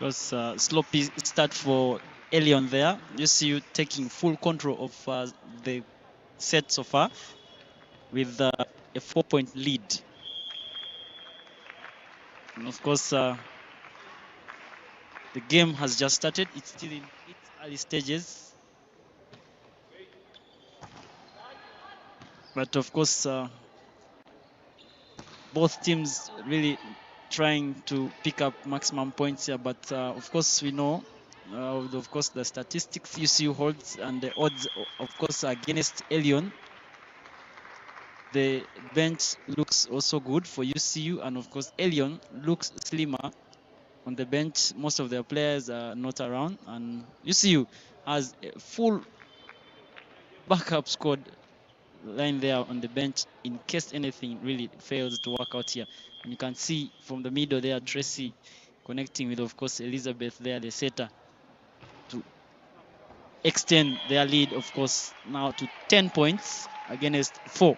Because sloppy start for Elyon there. You see you taking full control of the set so far with a 4-point lead. And of course, the game has just started. It's still in its early stages. But of course, both teams really trying to pick up maximum points here. But of course, we know, of course, the statistics UCU holds and the odds, of course, against Elyon. The bench looks also good for UCU, and of course, Elyon looks slimmer on the bench. Most of their players are not around, and UCU has a full backup squad line there on the bench in case anything really fails to work out here. And you can see from the middle there, Tracy connecting with, of course, Elizabeth there, the setter, to extend their lead, of course, now to 10 points against 4.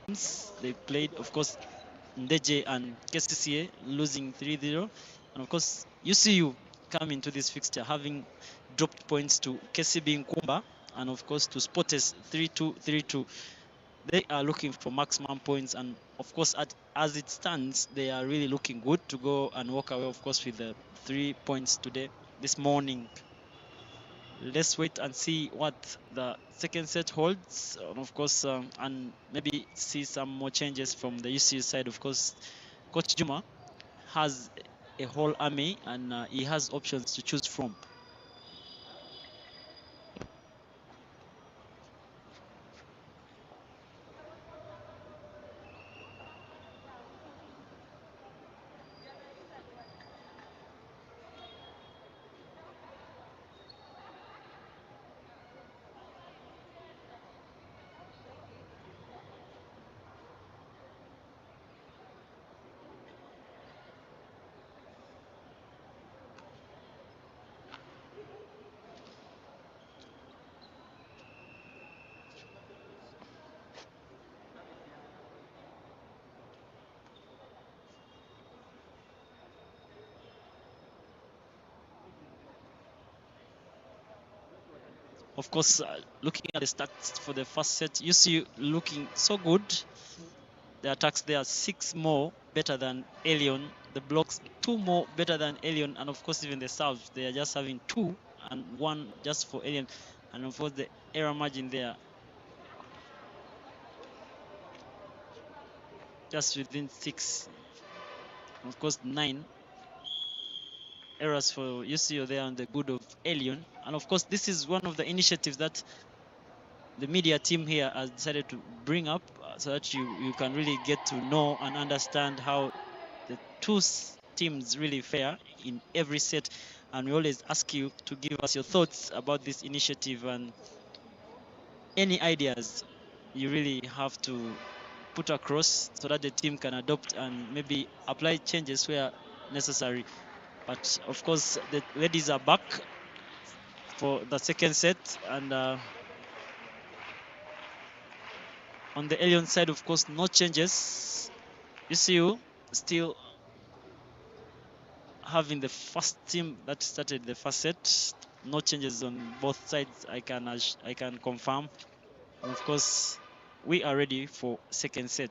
games they played, of course, Ndeje and KCCA losing 3-0. And of course, UCU come into this fixture having dropped points to KCB Nkumba and of course to Sportes 3-2, 3-2. They are looking for maximum points, and of course, as it stands, they are really looking good to go and walk away, of course, with the 3 points today, this morning. Let's wait and see what the second set holds, and of course, and maybe see some more changes from the UCU side. Of course, Coach Juma has a whole army, and he has options to choose from. Of course, looking at the stats for the first set, you see looking so good. The attacks there are 6 more better than Elyon. The blocks 2 more better than Elyon, and of course even the serves they are just having 2 and 1 just for Elyon, and of course the error margin there just within 6. Of course 9 errors for UCO there on the good of Elyon, and of course this is one of the initiatives that the media team here has decided to bring up so that you can really get to know and understand how the two teams really fare in every set, and we always ask you to give us your thoughts about this initiative and any ideas you really have to put across so that the team can adopt and maybe apply changes where necessary. But of course the ladies are back for the second set, and on the Elyon side, of course, no changes. UCU still having the first team that started the first set. No changes on both sides. I can confirm. And of course, we are ready for second set.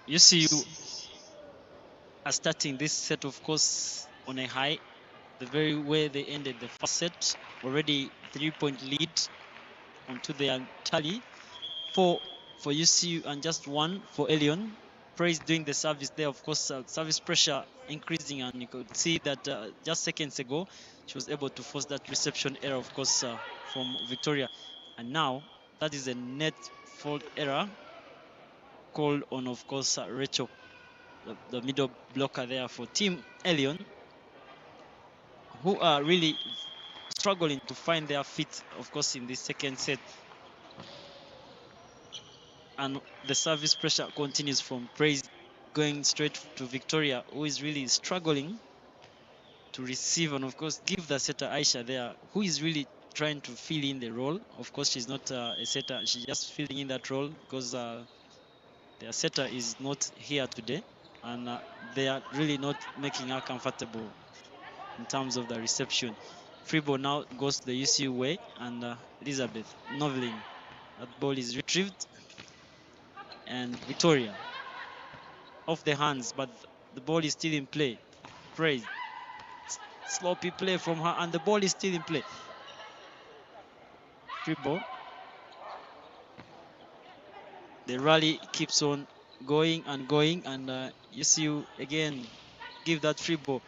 UCU are starting this set, of course, on a high. The very way they ended the first set, already 3-point lead onto their tally. 4 for UCU and just 1 for Elyon. Praise doing the service there, of course, service pressure increasing, and you could see that just seconds ago she was able to force that reception error, of course, from Victoria, and now that is a net fault error called on, of course, Rachel, the middle blocker there for Team Elyon, who are really struggling to find their feet, of course, in this second set. And the service pressure continues from Praise going straight to Victoria, who is really struggling to receive and, of course, give the setter Aisha there, who is really trying to fill in the role. Of course, she's not a setter, she's just filling in that role because their setter is not here today, and they are really not making her comfortable in terms of the reception. Free ball now goes the UCU way, and Elizabeth Novelin. That ball is retrieved, and Victoria off the hands, but the ball is still in play. Praise. Sloppy play from her, and the ball is still in play. Free ball. The rally keeps on going and going, and UCU again give that free ball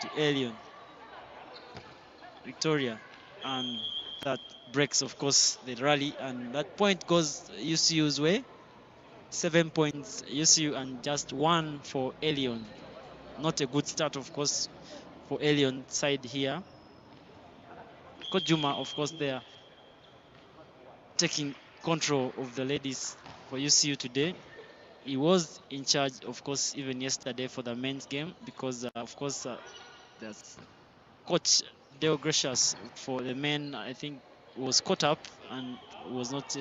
to Elyon. Victoria, and that breaks, of course, the rally, and that point goes UCU's way. 7 points UCU and just 1 for Elyon. Not a good start, of course, for Elyon side here. Kojuma, of course, there taking control of the ladies for UCU today. He was in charge, of course, even yesterday for the men's game, because, of course, there's Coach Dale Gracious for the men, I think, was caught up and was not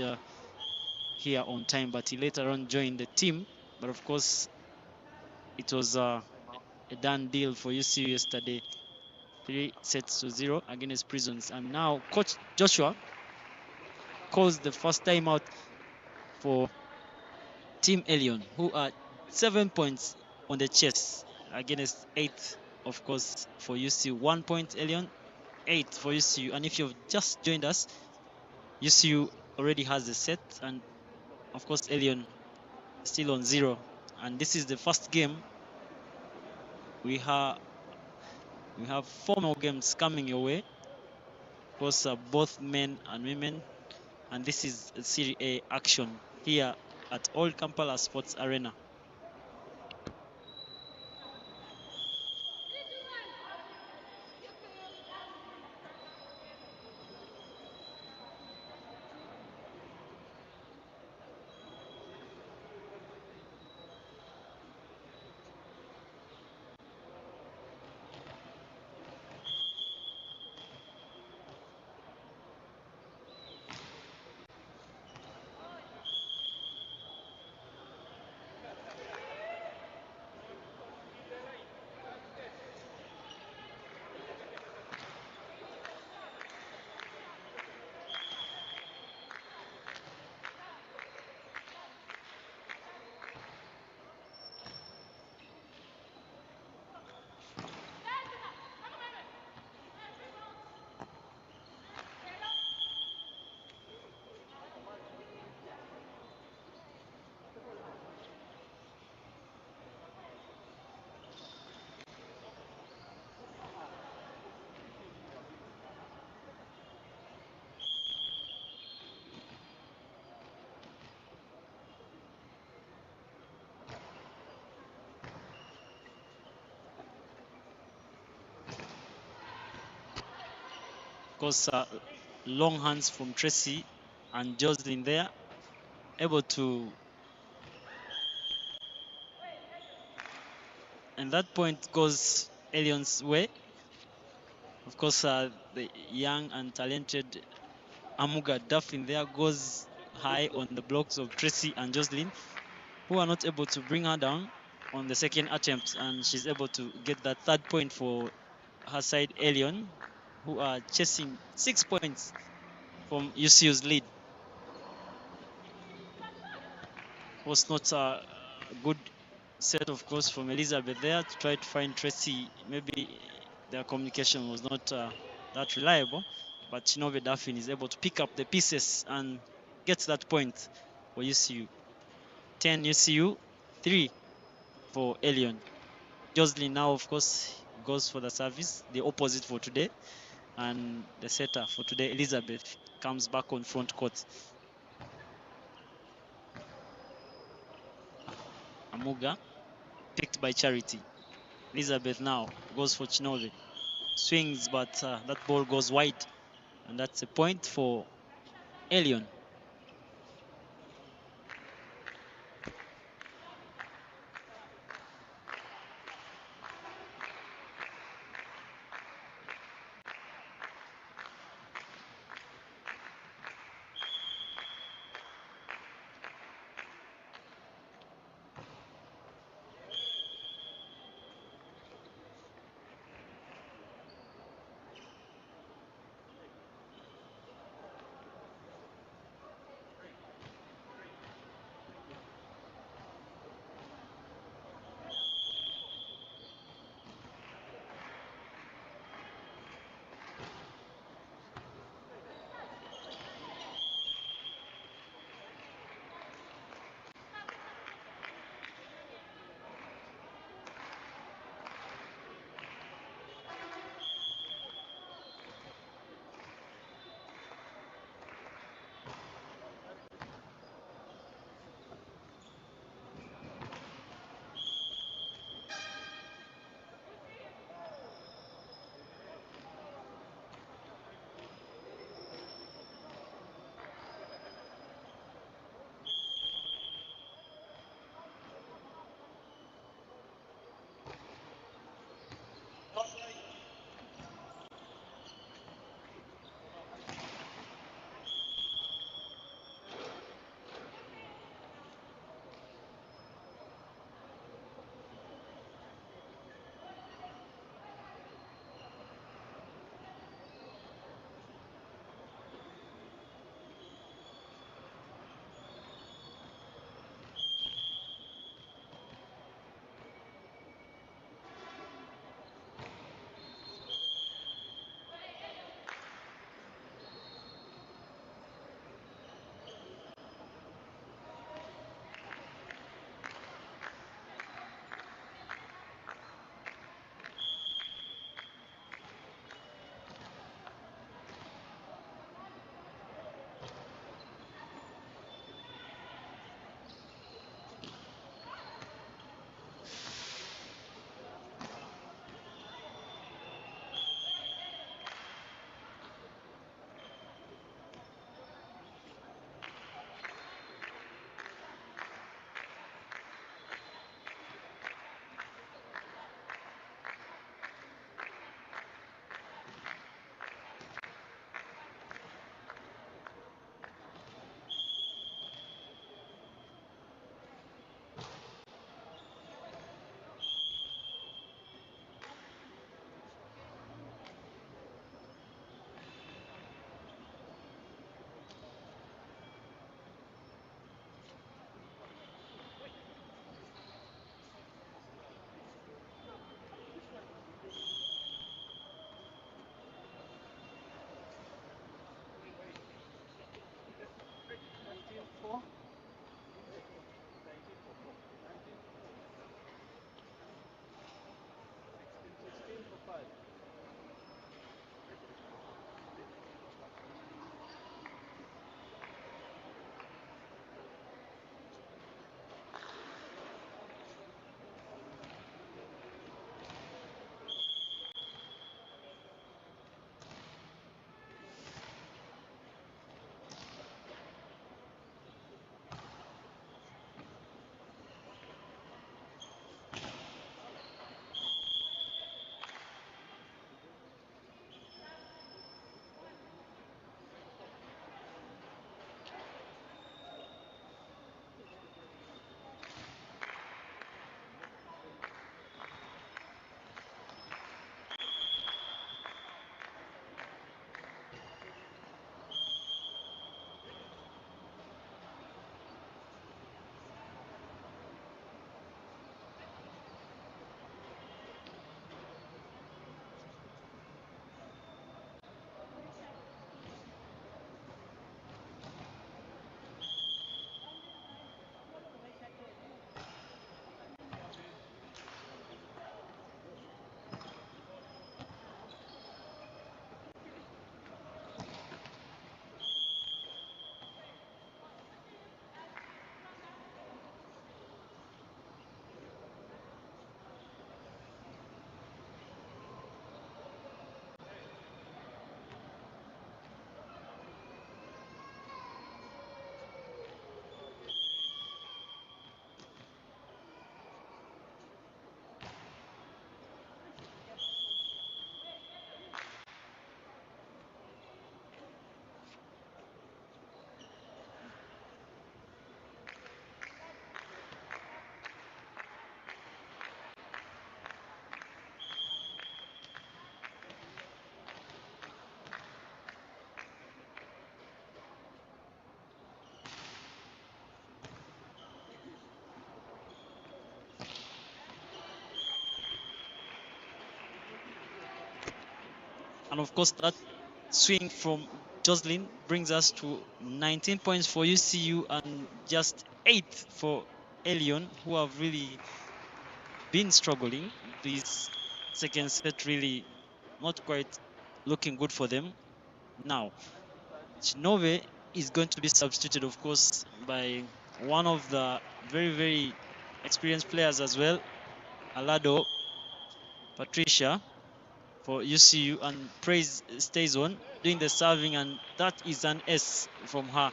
here on time, but he later on joined the team. But of course, it was a done deal for UCU yesterday, 3-0 against Prisons. And now Coach Joshua calls the first time out for Team Elyon, who are 7 points on the chase against 8, of course, for UCU. 1 point Elyon, 8 for UCU. And if you've just joined us, UCU already has a set, and of course Elyon still on 0. And this is the first game. We have 4 more games coming your way. Of course, both men and women. And this is Serie A action here at Old Kampala Sports Arena. Of course, long hands from Tracy and Jocelyn there, able to, and that point goes Elyon's way. Of course, the young and talented Amuga Duffin there goes high on the blocks of Tracy and Jocelyn, who are not able to bring her down on the second attempt, and she's able to get that 3rd point for her side, Elyon, who are chasing 6 points from UCU's lead. Was not good set, of course, from Elizabeth there to try to find Tracy. Maybe their communication was not that reliable, but Chinove Daffin is able to pick up the pieces and get that point for UCU. 10 UCU, 3 for Elyon. Jocelyn now, of course, goes for the service, the opposite for today. And the setter for today, Elizabeth, comes back on front court. Amuga, picked by Charity. Elizabeth now goes for Chinove. Swings, but that ball goes wide. And that's a point for Elyon. And of course, that swing from Jocelyn brings us to 19 points for UCU and just 8 for Elyon, who have really been struggling. This second set really not quite looking good for them. Now, Chinove is going to be substituted, of course, by one of the very, very experienced players as well, Alado Patricia for UCU, and Praise stays on doing the serving, and that is an S from her.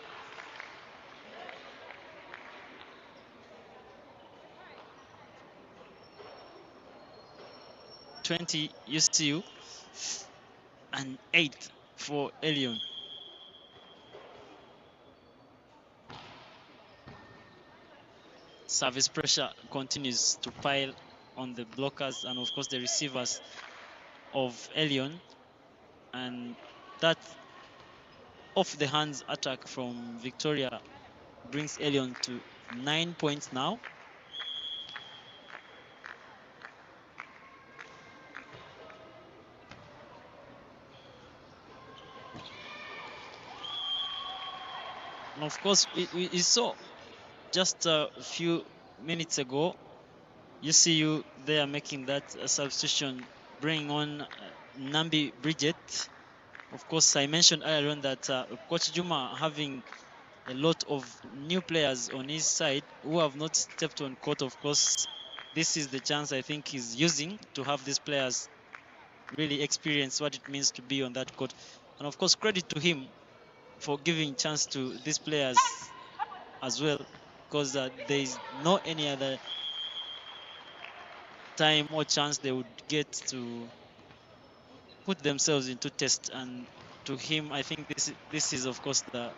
20 UCU and 8 for Elyon. Service pressure continues to pile on the blockers and of course the receivers of Elyon, and that off the hands attack from Victoria brings Elyon to 9 points now. And of course, we saw just a few minutes ago, UCU they are making that substitution, bringing on Nambi Bridget. Of course, I mentioned earlier on that Coach Juma having a lot of new players on his side who have not stepped on court. Of course, this is the chance I think he's using to have these players really experience what it means to be on that court. And of course, credit to him for giving chance to these players as well, because there is no any other time or chance they would get to put themselves into test. And to him, I think this is of course the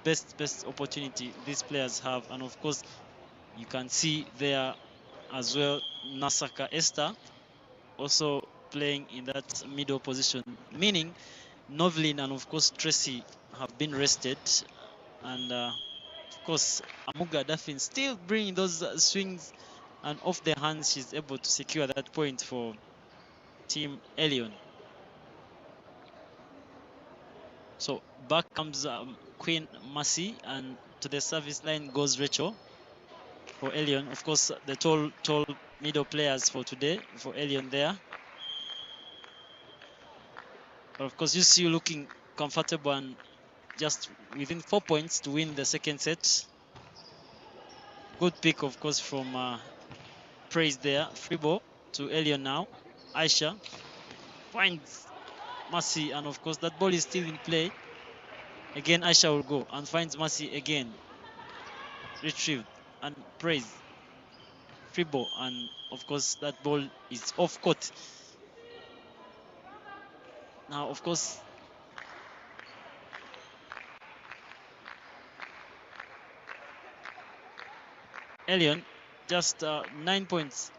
best opportunity these players have. And of course, you can see there as well Nasaka Esther also playing in that middle position, meaning Novlin and of course Tracy have been rested, and of course Amuga Daffin still bringing those swings, and off their hands she's able to secure that point for Team Elyon. So back comes Queen Mercy, and to the service line goes Rachel for Elyon. Of course, the tall middle players for today for Elyon there. But of course, you see you looking comfortable and just within 4 points to win the second set. Good pick, of course, from Praise there. Free ball to Elyon now. Aisha finds Mercy, and of course, that ball is still in play. Again, Aisha will go and finds Mercy again. Retrieved and Praise. Free ball, and of course, that ball is off court. Now, of course, Elyon just 9 points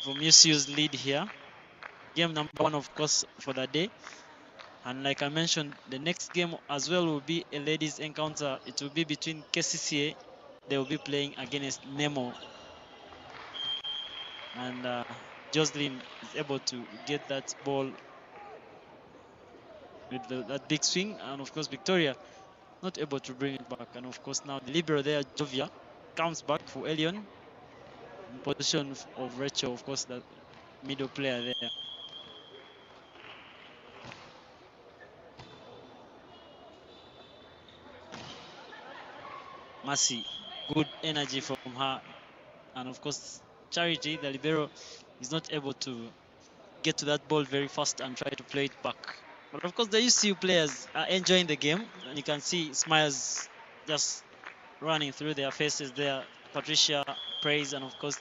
from UCU's lead here. Game number 1, of course, for the day. And like I mentioned, the next game as well will be a ladies' encounter. It will be between KCCA. They will be playing against Nemo. And Jocelyn is able to get that ball with that big swing. And of course, Victoria not able to bring it back. And of course, now the libero there, Jovia, comes back for Elyon in position of Rachel, of course, the middle player there. Mercy, good energy from her. And of course, Charity, the libero, is not able to get to that ball very fast and try to play it back. But of course, the UCU players are enjoying the game. And you can see smiles just running through their faces there. Patricia, Praise, and of course,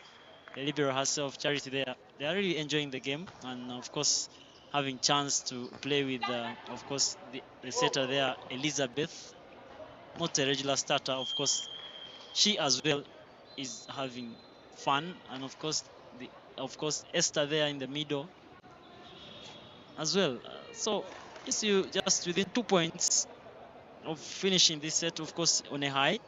the libero herself, Charity there. They are really enjoying the game. And of course, having chance to play with, of course, the setter there, Elizabeth. Not a regular starter, of course. She as well is having fun, and of course Esther there in the middle as well. So you just within 2 points of finishing this set, of course, on a high.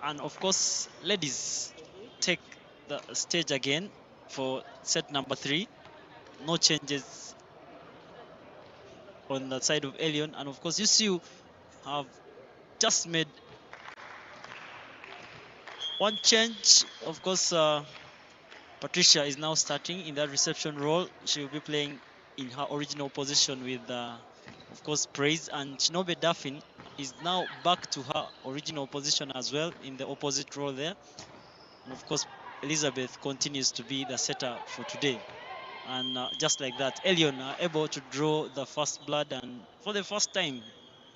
And of course, ladies take the stage again for set number 3. No changes on the side of Elyon. And of course, you have just made one change. Of course, Patricia is now starting in that reception role. She will be playing in her original position with, of course, Praise. And Shinobe Daffin is now back to her original position as well in the opposite role there. And of course, Elizabeth continues to be the setter for today. And just like that, Elyon are able to draw the first blood and for the first time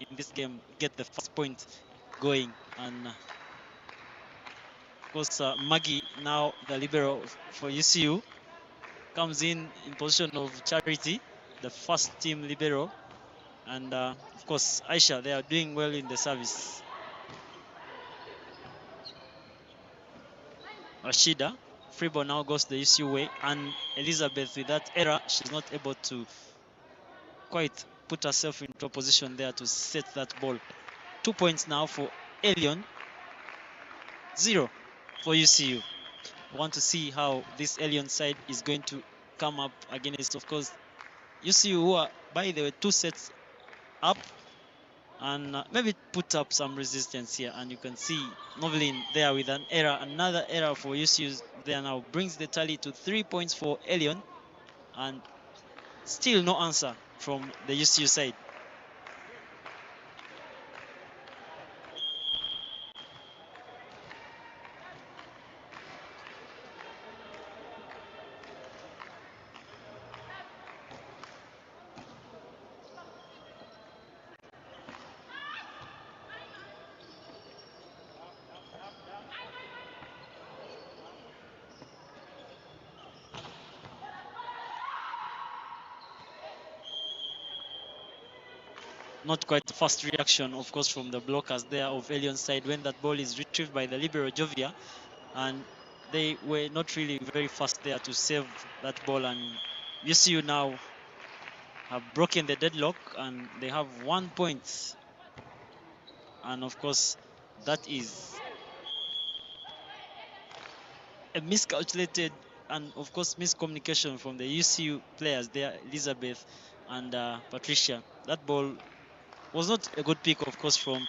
in this game get the first point going. And of course, Maggie, now the libero for UCU, comes in position of Charity, the first team libero. And of course, Aisha, they are doing well in the service. Rashida, free ball now goes the UCU way, and Elizabeth, with that error, she's not able to quite put herself into a position there to set that ball. 2 points now for Elyon, 0 for UCU. I want to see how this Elyon side is going to come up against, of course, UCU, who are, by the way, 2 sets up, and maybe put up some resistance here. And you can see Novelin there with an error. Another error for UCU there now brings the tally to 3 points for Elyon, and still no answer from the UCU side. Not quite the fast reaction, of course, from the blockers there of Elyon's side when that ball is retrieved by the libero Jovia, and they were not really very fast there to save that ball. And UCU now have broken the deadlock, and they have 1 point. And of course, that is a miscalculated and of course miscommunication from the UCU players there, Elizabeth and Patricia. That ball was not a good pick, of course, from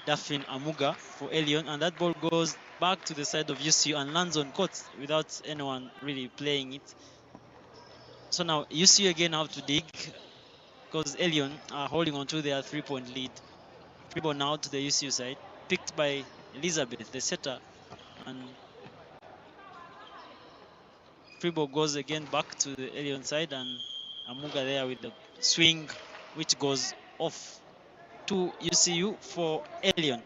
Daphne Amuga for Elyon, and that ball goes back to the side of UCU and lands on court without anyone really playing it. So now UCU again have to dig because Elyon are holding on to their 3-point lead. Free ball now to the UCU side, picked by Elizabeth, the setter, and free ball goes again back to the Elyon side, and Amuga there with the swing, which goes off to UCU for Elyon.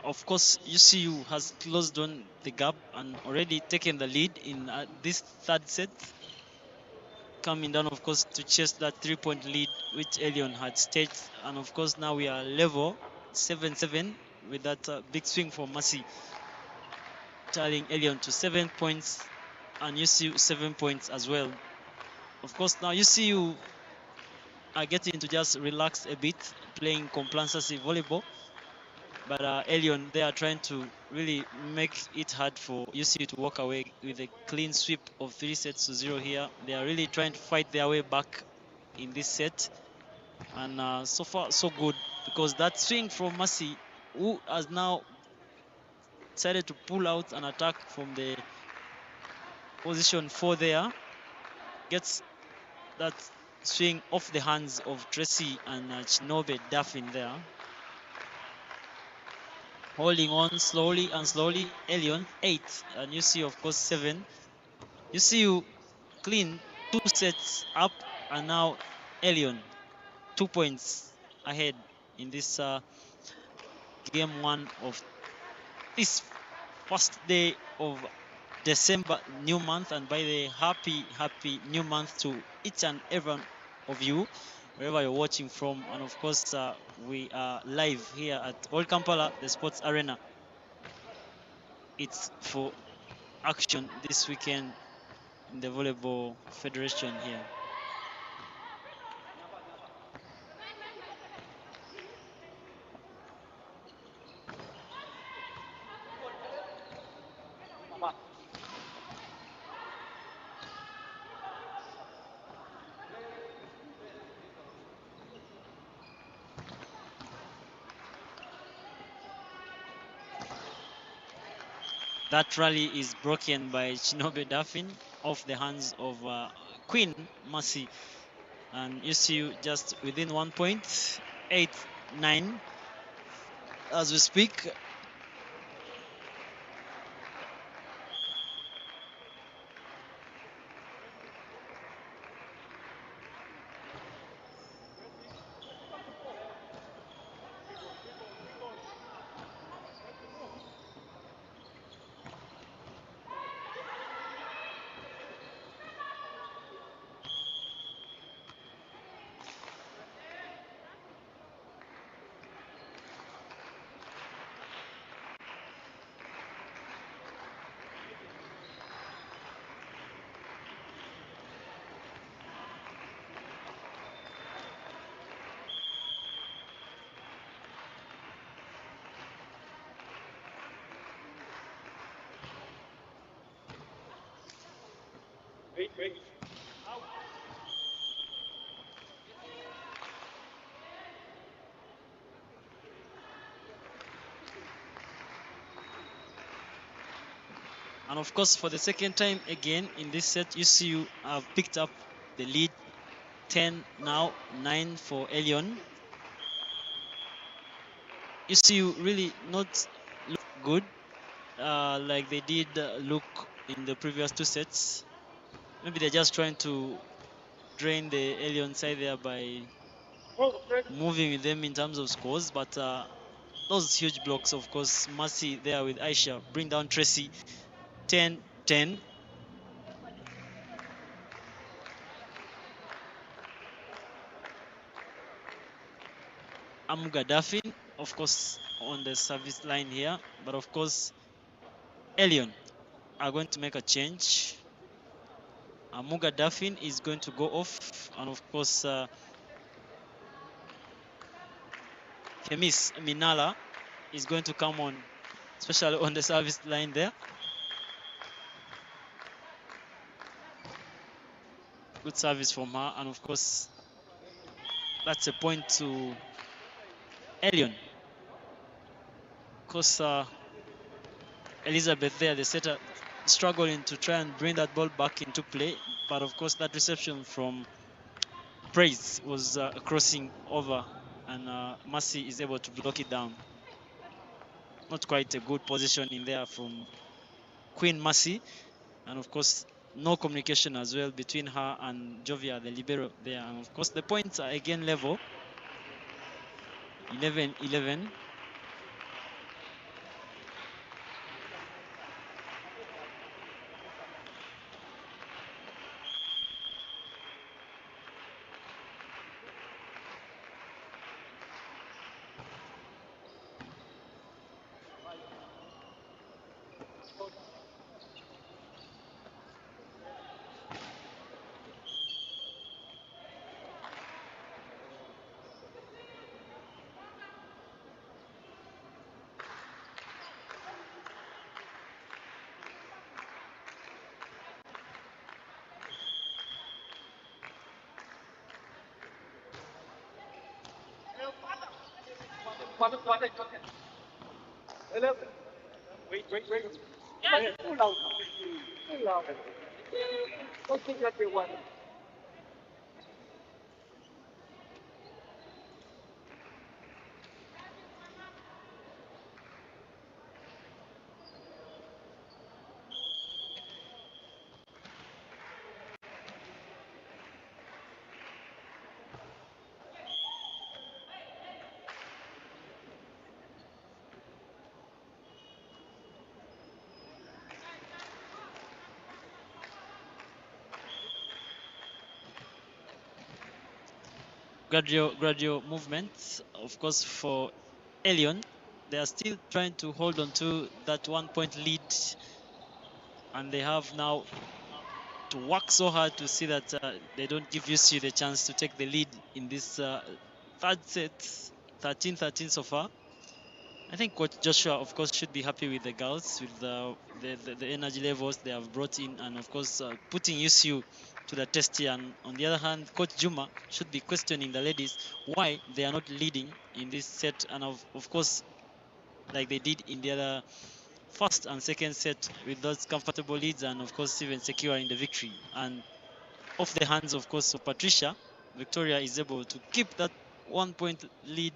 Of course, UCU has closed on the gap and already taken the lead in this third set, coming down, of course, to chase that 3-point lead which Elyon had staged. And of course, now we are level 7-7 with that big swing for Mercy, tallying Elyon to 7 points and UCU 7 points as well. Of course, now UCU are getting to just relax a bit, playing complacency volleyball. But Elyon, they are trying to really make it hard for UCU to walk away with a clean sweep of 3-0 here. They are really trying to fight their way back in this set. And so far, so good, because that swing from Mercy, who has now decided to pull out an attack from the position 4 there, gets that swing off the hands of Tracy and Chinobe Daffin there. Holding on slowly and slowly. Elyon 8 and UCU, of course, 7. UCU clean 2 sets up, and now Elyon 2 points ahead in this game 1 of this first day of December, new month. And by the happy new month to each and every one of you, wherever you're watching from. And of course, we are live here at Old Kampala, the sports arena. It's for action this weekend in the Volleyball Federation here. That rally is broken by Chinobe Daffin off the hands of Queen Mercy. And you see just within 1 point, 8-9 as we speak. And of course, for the second time again in this set, UCU have picked up the lead. 10 now, 9 for Elyon. UCU really not look good like they did look in the previous 2 sets. Maybe they're just trying to drain the Elyon side there by moving with them in terms of scores. But those huge blocks, of course, Mercy there with Aisha, bring down Tracy. 10-10. Amuga Daffin, of course, on the service line here. But of course, Elyon are going to make a change. Amuga Daffin is going to go off. And of course, Kemis Minala is going to come on, especially on the service line there. Good service from her. And of course, that's a point to Elyon. Of course, Elizabeth there, the setter, struggling to try and bring that ball back into play. But of course, that reception from Praise was crossing over, and Mercy is able to block it down. Not quite a good position in there from Queen Mercy. And of course, no communication as well between her and Jovia, the libero there. And of course, the points are again level. 11-11. Gradual movements, of course, for Elyon. They are still trying to hold on to that 1-point lead, and they have now to work so hard to see that they don't give UCU the chance to take the lead in this third set, 13-13 so far. I think Coach Joshua, of course, should be happy with the girls, with the energy levels they have brought in, and of course, putting UCU to the test here. And on the other hand, Coach Juma should be questioning the ladies why they are not leading in this set, and of course, like they did in the other first and second set with those comfortable leads, and of course, even securing the victory. And off the hands, of course, of Patricia, Victoria is able to keep that 1-point lead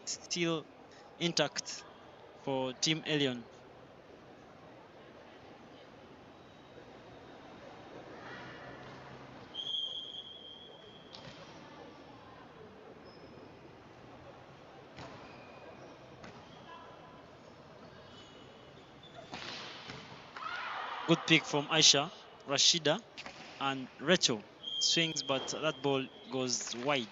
still intact for Team Elyon. Good pick from Aisha, Rashida, and Rachel. Swings, but that ball goes wide.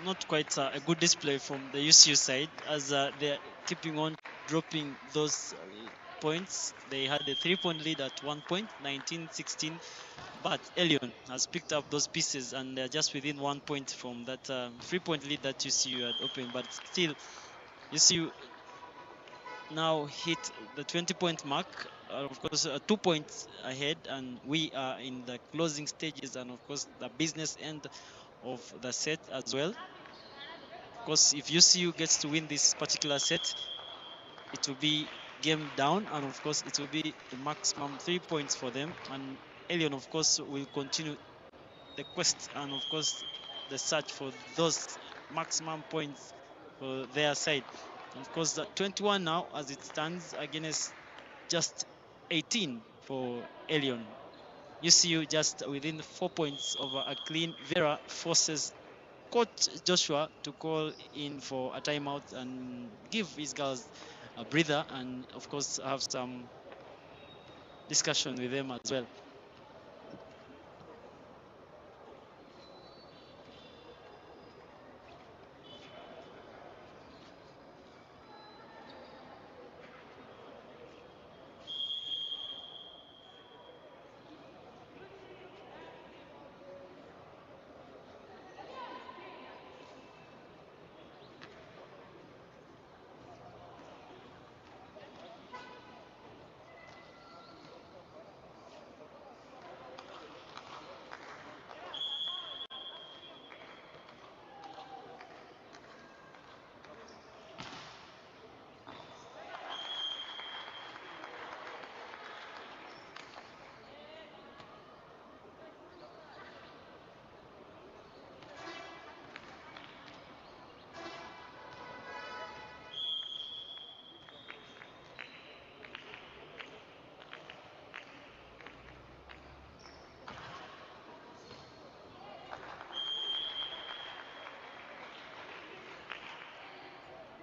not quite a good display from the UCU side, as they're keeping on dropping those points. They had a 3-point lead at one point, 19-16, but Elyon has picked up those pieces and they're just within 1 point from that 3-point lead that UCU had opened. But still, UCU now hit the 20-point mark. Of course, 2 points ahead, and we are in the closing stages, and of course, the business end of the set as well. Of course, if UCU gets to win this particular set, it will be game down, and of course, it will be the maximum 3 points for them. And Elyon, of course, will continue the quest and, of course, the search for those maximum points for their side. And of course, 21 now as it stands against just 18 for Elyon. UCU just within 4 points over a clean. Vera forces Coach Joshua to call in for a timeout and give his girls a breather, and of course have some discussion with them as well.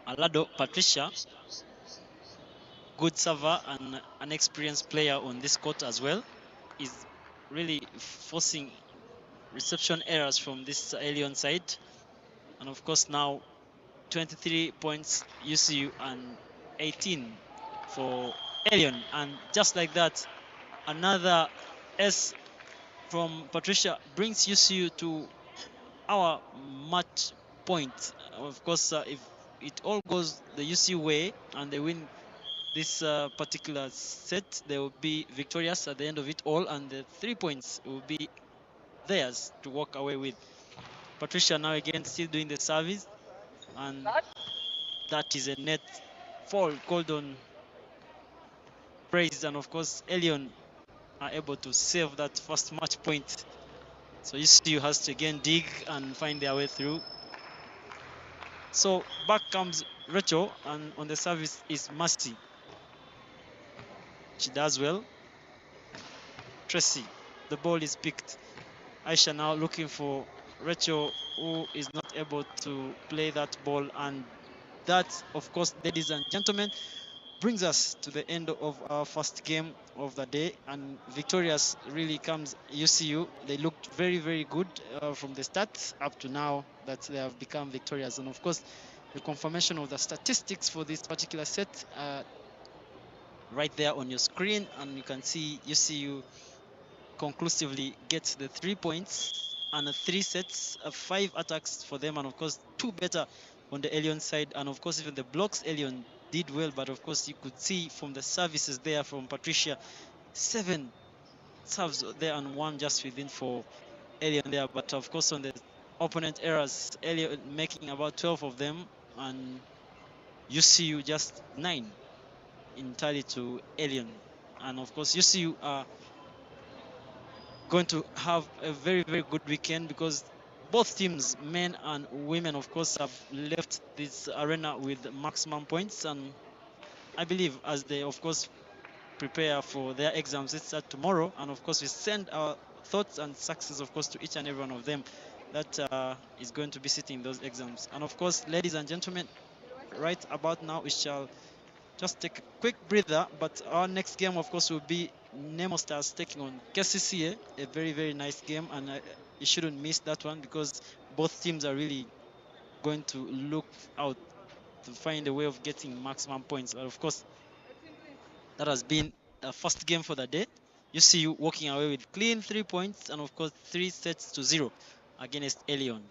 Alado Patricia, good server and an experienced player on this court as well, is really forcing reception errors from this Elyon side. And of course now 23 points UCU and 18 for Elyon. And just like that, another S from Patricia brings UCU to our match point. Of course, if it all goes the UCU way and they win this particular set, they will be victorious at the end of it all, and the 3 points will be theirs to walk away with. Patricia now again still doing the service, and that is a net fall called on praise, and of course Elyon are able to save that first match point. So UCU has to again dig and find their way through. So back comes Rachel, and on the service is Mercy. She does well. Tracy, the ball is picked. Aisha now looking for Rachel, who is not able to play that ball. And that, of course, ladies and gentlemen, brings us to the end of our first game of the day. And victorious really comes UCU. They looked very, very good from the start up to now that they have become victorious. And of course, the confirmation of the statistics for this particular set right there on your screen, and you can see UCU conclusively gets the 3 points and 3 sets, 5 attacks for them, and of course 2 better on the Elyon side. And of course even the blocks, Elyon did well, but of course you could see from the services there from Patricia, 7 serves there and 1 just within for Elyon there. But of course on the opponent errors, Elyon making about 12 of them, and UCU just 9 entirely to Elyon. And of course UCU are going to have a very, very good weekend, because both teams, men and women, of course, have left this arena with maximum points. And I believe as they, of course, prepare for their exams, it's tomorrow, and of course we send our thoughts and success, of course, to each and every one of them that is going to be sitting those exams. And of course, ladies and gentlemen, right about now we shall just take a quick breather, but our next game, of course, will be Nemo Stars taking on KCCA, a very, very nice game, and you shouldn't miss that one, because both teams are really going to look out to find a way of getting maximum points. But of course, that has been the first game for the day. You see you walking away with clean 3 points and of course 3 sets to 0 against Elyon.